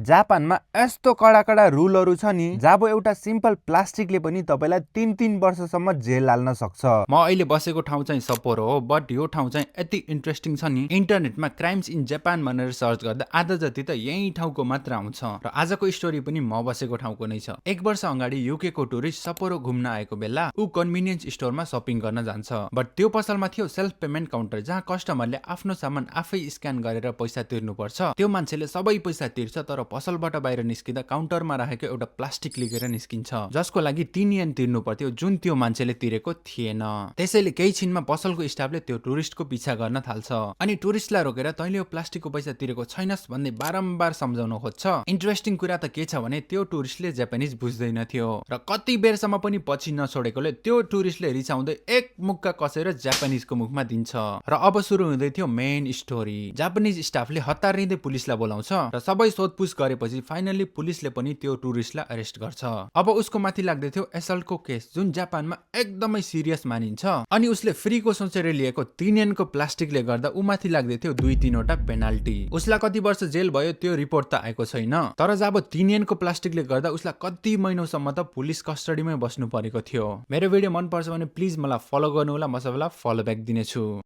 जापानमा यस्तो कडा रुलहरू छ नि जब एउटा सिम्पल प्लास्टिकले पनि तपाईलाई 3-3 वर्षसम्म जेल हाल्न सक्छ। म अहिले बसेको ठाउँ चाहिँ सप्पोरो हो, बट यो ठाउँ चाहिँ यति इन्ट्रेस्टिङ छ नि, इन्टरनेटमा क्राइम्स इन जापान भनेर सर्च गर्दा आधा जति त यही ठाउँको मात्र आउँछ। र आजको स्टोरी पनि म बसेको ठाउँको नै छ। एक वर्ष अगाडि युके को टुरिस्ट सप्पोरो घुम्न आएको बेला ऊ कन्भिनियन्स स्टोरमा शपिङ गर्न जान्छ, बट त्यो पसलमा थियो सेल्फ पेमेन्ट काउन्टर जहाँ कस्टमरले आफ्नो सामान आफै स्क्यान गरेर पैसा तिर्नु पर्छ। त्यो मान्छेले सबै पैसा तिर्छ, तर पसलबाट बाहिर निस्किँदा काउन्टरमा राखेको एउटा प्लास्टिक लिएर निस्किन्छ जसको लागि 3 येन तिर्नु पर्थ्यो, जुन त्यो मान्छेले तिरेको थिएन। त्यसैले केही छिनमा पसलको स्टाफले त्यो टुरिस्टको पिछा गर्न थाल्छ अनि टुरिस्टलाई रोकेर तैँले यो प्लास्टिकको पैसा तिरेको छैनस् भन्दै बारम्बार सम्झाउन खोज्छ। इन्ट्रेस्टिङ कुरा त के छ भने त्यो टुरिस्टले जापानिज बुझ्दैन थियो र कति बेरसम्म पनि पछि नछोडेकोले त्यो टुरिस्टले रिसाउँदै एक मुक्का कसेर जापानिजको मुखमा दिन्छ। र अब सुरु हुँदै थियो मेन स्टोरी। जापानिज स्टाफले हतारिँदै पुलिसलाई बोलाउँछ र सबै सोधपुछ गरेपछि फाइनली पुलिसले पनि त्यो टुरिस्टलाई अरेस्ट गर्छ। अब उसको माथि लाग्दै थियो एसल्टको केस, जुन जापानमा एकदमै सिरियस मानिन्छ। अनि उसले फ्रीको सोचेर लिएको 3 येनको प्लास्टिकले गर्दा ऊ माथि लाग्दै थियो 2-3 वटा पेनाल्टी। उसलाई कति वर्ष जेल भयो त्यो रिपोर्ट त आएको छैन, तर जब 3 येनको प्लास्टिकले गर्दा उसलाई कति महिनौसम्म त पुलिस कस्टडीमै बस्नु परेको थियो। मेरो भिडियो मन पर्छ भने प्लिज मलाई फलो गर्नु होला, म सबैलाई फलो ब्याक दिनेछु।